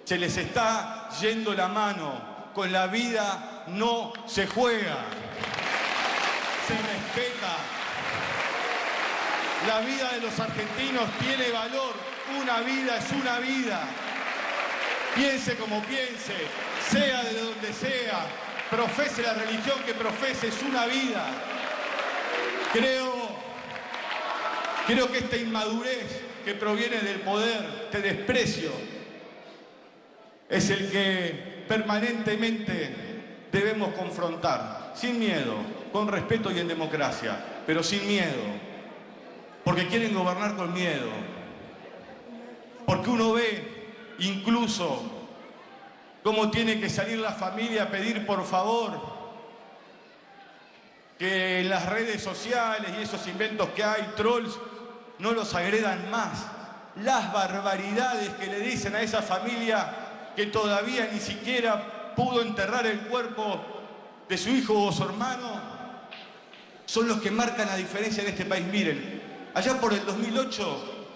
Se les está yendo la mano. Con la vida no se juega. Se respeta. La vida de los argentinos tiene valor. Una vida es una vida. Piense como piense, sea de donde sea, profese la religión que profese, es una vida. Creo que esta inmadurez que proviene del poder, este desprecio, es el que permanentemente debemos confrontar, sin miedo, con respeto y en democracia, pero sin miedo, porque quieren gobernar con miedo, porque uno ve incluso cómo tiene que salir la familia a pedir por favor que en las redes sociales y esos inventos que hay, trolls, no los agredan más. Las barbaridades que le dicen a esa familia que todavía ni siquiera pudo enterrar el cuerpo de su hijo o su hermano, son los que marcan la diferencia en este país. Miren, allá por el 2008,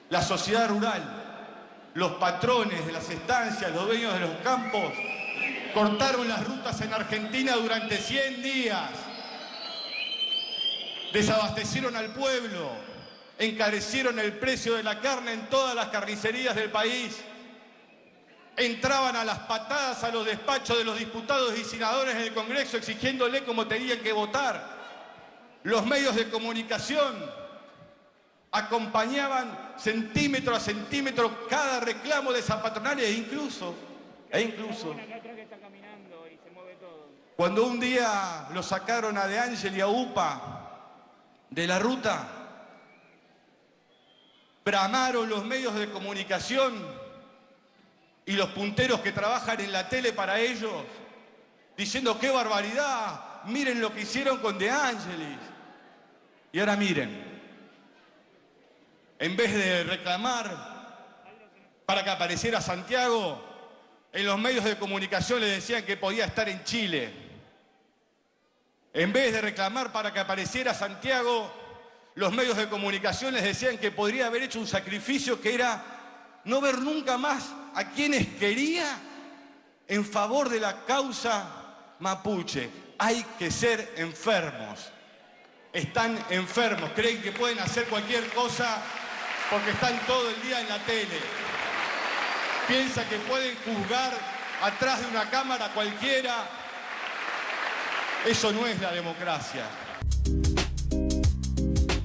la sociedad rural, los patrones de las estancias, los dueños de los campos, cortaron las rutas en Argentina durante 100 días. Desabastecieron al pueblo, encarecieron el precio de la carne en todas las carnicerías del país. Entraban a las patadas a los despachos de los diputados y senadores en el Congreso exigiéndole cómo tenían que votar. Los medios de comunicación acompañaban centímetro a centímetro cada reclamo de esa patronal e incluso cuando un día lo sacaron a De Angel y a UPA de la ruta, bramaron los medios de comunicación y los punteros que trabajan en la tele para ellos, diciendo ¡qué barbaridad! Miren lo que hicieron con De Angelis. Y ahora miren, en vez de reclamar para que apareciera Santiago, en los medios de comunicación le decían que podía estar en Chile. En vez de reclamar para que apareciera Santiago, los medios de comunicación les decían que podría haber hecho un sacrificio que era no ver nunca más a quienes quería en favor de la causa mapuche. Hay que ser enfermos. Están enfermos, creen que pueden hacer cualquier cosa porque están todo el día en la tele. Piensan que pueden juzgar atrás de una cámara a cualquiera. Eso no es la democracia.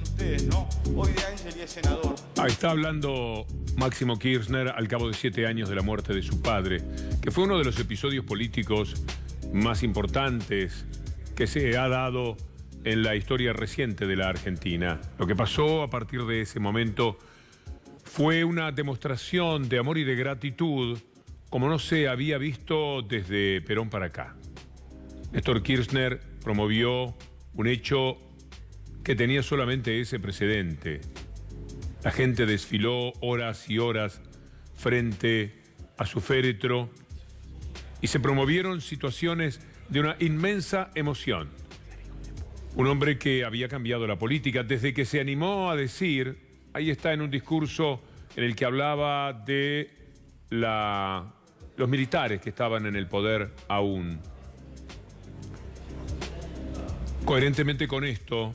Ustedes, ¿no? Hoy De Angel es senador. Está hablando Máximo Kirchner al cabo de 7 años de la muerte de su padre, que fue uno de los episodios políticos más importantes que se ha dado en la historia reciente de la Argentina. Lo que pasó a partir de ese momento fue una demostración de amor y de gratitud como no se había visto desde Perón para acá. Néstor Kirchner promovió un hecho que tenía solamente ese precedente. La gente desfiló horas y horas frente a su féretro y se promovieron situaciones de una inmensa emoción. Un hombre que había cambiado la política desde que se animó a decir, ahí está en un discurso en el que hablaba de los militares que estaban en el poder aún. Coherentemente con esto,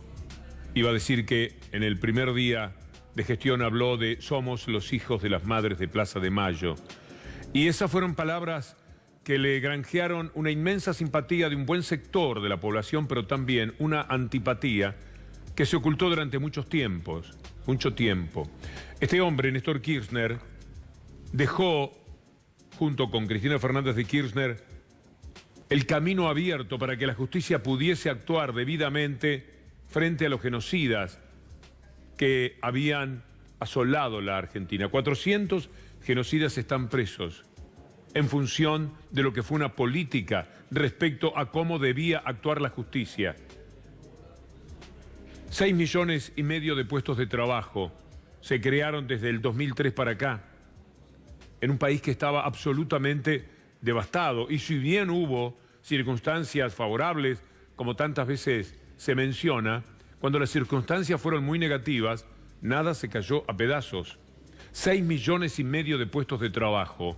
iba a decir que en el primer día de gestión habló de somos los hijos de las madres de Plaza de Mayo. Y esas fueron palabras que le granjearon una inmensa simpatía de un buen sector de la población, pero también una antipatía que se ocultó durante mucho tiempo. Este hombre, Néstor Kirchner, dejó, junto con Cristina Fernández de Kirchner, el camino abierto para que la justicia pudiese actuar debidamente frente a los genocidas que habían asolado la Argentina. 400 genocidas están presos en función de lo que fue una política respecto a cómo debía actuar la justicia. 6,5 millones de puestos de trabajo se crearon desde el 2003 para acá, en un país que estaba absolutamente devastado. Y si bien hubo circunstancias favorables, como tantas veces se menciona, cuando las circunstancias fueron muy negativas, nada se cayó a pedazos. 6,5 millones de puestos de trabajo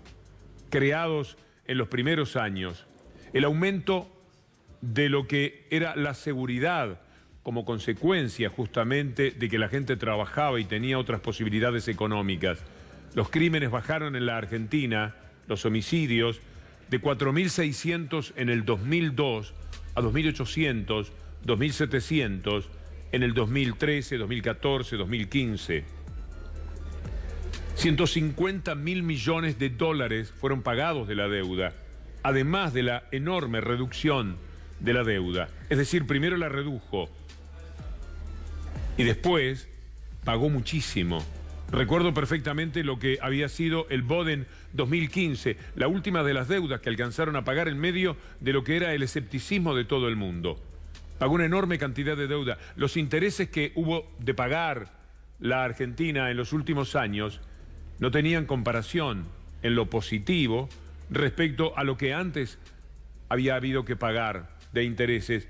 creados en los primeros años, el aumento de lo que era la seguridad como consecuencia justamente de que la gente trabajaba y tenía otras posibilidades económicas. Los crímenes bajaron en la Argentina, los homicidios, de 4.600 en el 2002 a 2.800, 2.700 en el 2013, 2014, 2015. 150.000 millones de dólares fueron pagados de la deuda, además de la enorme reducción de la deuda. Es decir, primero la redujo y después pagó muchísimo. Recuerdo perfectamente lo que había sido el Boden 2015, la última de las deudas que alcanzaron a pagar en medio de lo que era el escepticismo de todo el mundo. Pagó una enorme cantidad de deuda. Los intereses que hubo de pagar la Argentina en los últimos años no tenían comparación en lo positivo respecto a lo que antes había habido que pagar de intereses,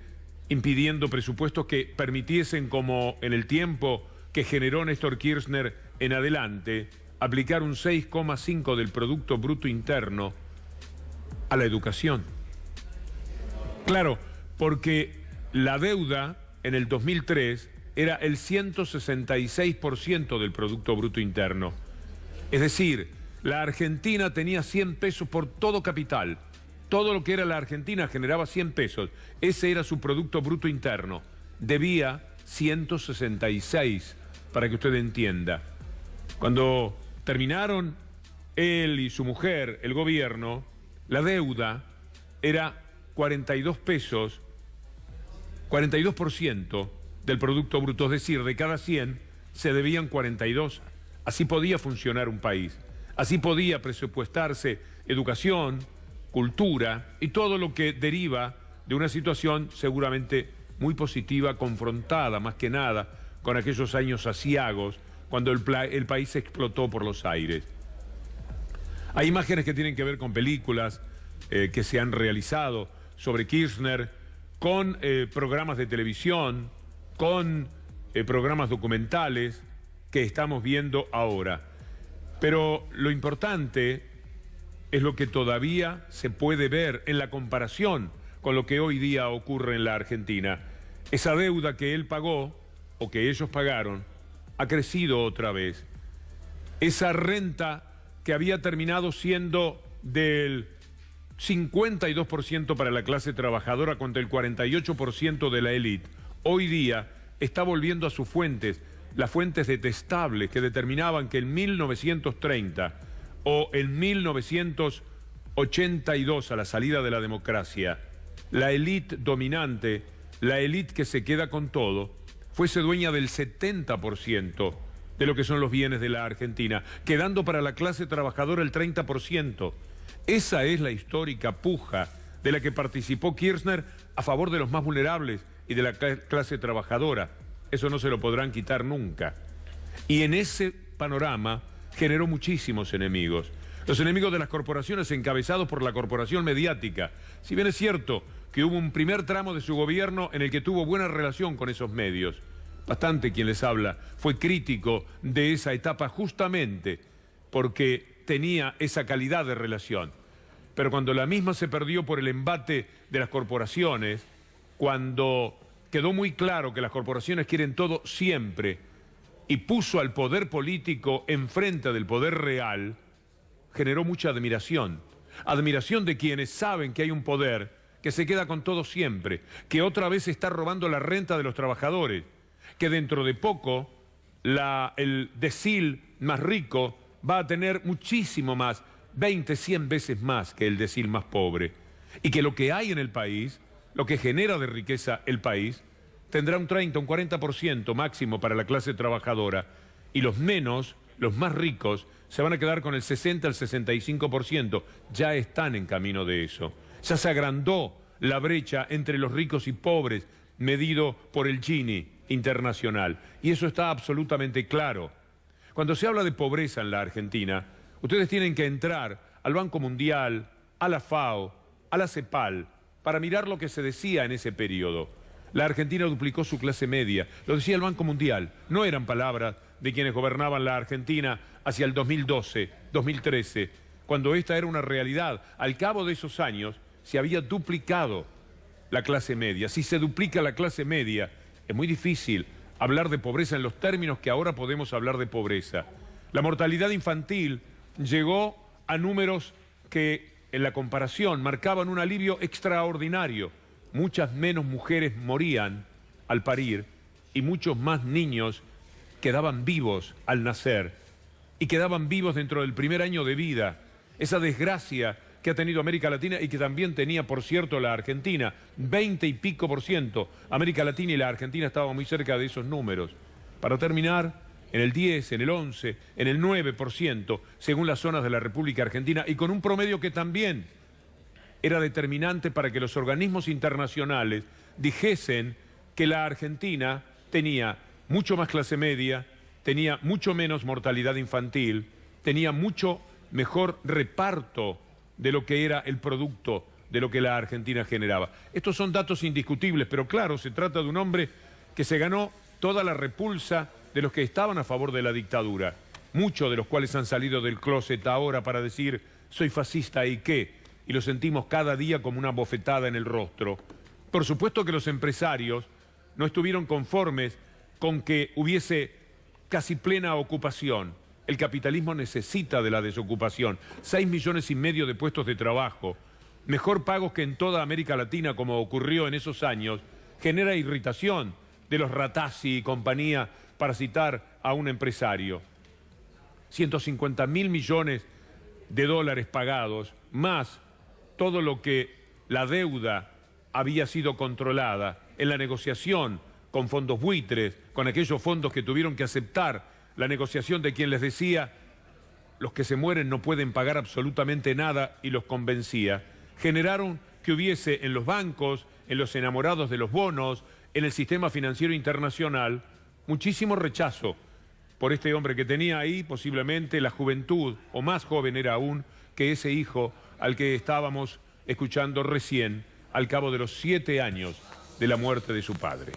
impidiendo presupuestos que permitiesen, como en el tiempo que generó Néstor Kirchner en adelante, aplicar un 6,5 del Producto Bruto Interno a la educación. Claro, porque la deuda en el 2003 era el 166% del Producto Bruto Interno. Es decir, la Argentina tenía 100 pesos por todo capital. Todo lo que era la Argentina generaba 100 pesos. Ese era su Producto Bruto Interno. Debía 166, para que usted entienda. Cuando terminaron él y su mujer, el gobierno, la deuda era 42 pesos, 42% del Producto Bruto. Es decir, de cada 100 se debían 42. Así podía funcionar un país. Así podía presupuestarse educación, cultura y todo lo que deriva de una situación seguramente muy positiva, confrontada más que nada con aquellos años aciagos cuando el país explotó por los aires. Hay imágenes que tienen que ver con películas que se han realizado sobre Kirchner, con programas de televisión, con programas documentales que estamos viendo ahora. Pero lo importante es lo que todavía se puede ver en la comparación con lo que hoy día ocurre en la Argentina. Esa deuda que él pagó, o que ellos pagaron, ha crecido otra vez. Esa renta que había terminado siendo del 52% para la clase trabajadora contra el 48% de la élite, hoy día está volviendo a sus fuentes, las fuentes detestables que determinaban que en 1930 o en 1982, a la salida de la democracia, la élite dominante, la élite que se queda con todo, fuese dueña del 70% de lo que son los bienes de la Argentina, quedando para la clase trabajadora el 30%. Esa es la histórica puja de la que participó Kirchner a favor de los más vulnerables y de la clase trabajadora. Eso no se lo podrán quitar nunca. Y en ese panorama generó muchísimos enemigos. Los enemigos de las corporaciones encabezados por la corporación mediática. Si bien es cierto que hubo un primer tramo de su gobierno en el que tuvo buena relación con esos medios, bastante quien les habla fue crítico de esa etapa justamente porque tenía esa calidad de relación. Pero cuando la misma se perdió por el embate de las corporaciones, cuando quedó muy claro que las corporaciones quieren todo siempre y puso al poder político enfrente del poder real, generó mucha admiración. Admiración de quienes saben que hay un poder que se queda con todo siempre, que otra vez está robando la renta de los trabajadores, que dentro de poco el decil más rico va a tener muchísimo más, 20, 100 veces más que el decil más pobre, y que lo que hay en el país, lo que genera de riqueza el país, tendrá un 30, un 40% máximo para la clase trabajadora, y los menos, los más ricos, se van a quedar con el 60 al 65%. Ya están en camino de eso. Ya se agrandó la brecha entre los ricos y pobres, medido por el Gini internacional. Y eso está absolutamente claro. Cuando se habla de pobreza en la Argentina, ustedes tienen que entrar al Banco Mundial, a la FAO, a la CEPAL, para mirar lo que se decía en ese periodo. La Argentina duplicó su clase media. Lo decía el Banco Mundial. No eran palabras de quienes gobernaban la Argentina hacia el 2012, 2013, cuando esta era una realidad. Al cabo de esos años se había duplicado la clase media. Si se duplica la clase media, es muy difícil hablar de pobreza en los términos que ahora podemos hablar de pobreza. La mortalidad infantil llegó a números que en la comparación marcaban un alivio extraordinario. Muchas menos mujeres morían al parir y muchos más niños quedaban vivos al nacer y quedaban vivos dentro del primer año de vida. Esa desgracia que ha tenido América Latina y que también tenía, por cierto, la Argentina, 20 y pico %. América Latina y la Argentina estaban muy cerca de esos números. Para terminar, en el 10, en el 11, en el 9%, según las zonas de la República Argentina, y con un promedio que también era determinante para que los organismos internacionales dijesen que la Argentina tenía mucho más clase media, tenía mucho menos mortalidad infantil, tenía mucho mejor reparto de lo que era el producto de lo que la Argentina generaba. Estos son datos indiscutibles, pero claro, se trata de un hombre que se ganó toda la repulsa de los que estaban a favor de la dictadura, muchos de los cuales han salido del closet ahora para decir soy fascista y qué, y lo sentimos cada día como una bofetada en el rostro. Por supuesto que los empresarios no estuvieron conformes con que hubiese casi plena ocupación. El capitalismo necesita de la desocupación. 6,5 millones de puestos de trabajo, mejor pagos que en toda América Latina, como ocurrió en esos años, genera irritación de los Ratazzi y compañía, para citar a un empresario. 150.000 millones de dólares pagados, más todo lo que la deuda había sido controlada en la negociación con fondos buitres, con aquellos fondos que tuvieron que aceptar la negociación de quien les decía los que se mueren no pueden pagar absolutamente nada y los convencía, generaron que hubiese en los bancos, en los enamorados de los bonos, en el sistema financiero internacional, muchísimo rechazo por este hombre que tenía ahí posiblemente la juventud, o más joven era aún, que ese hijo al que estábamos escuchando recién, al cabo de los 7 años de la muerte de su padre.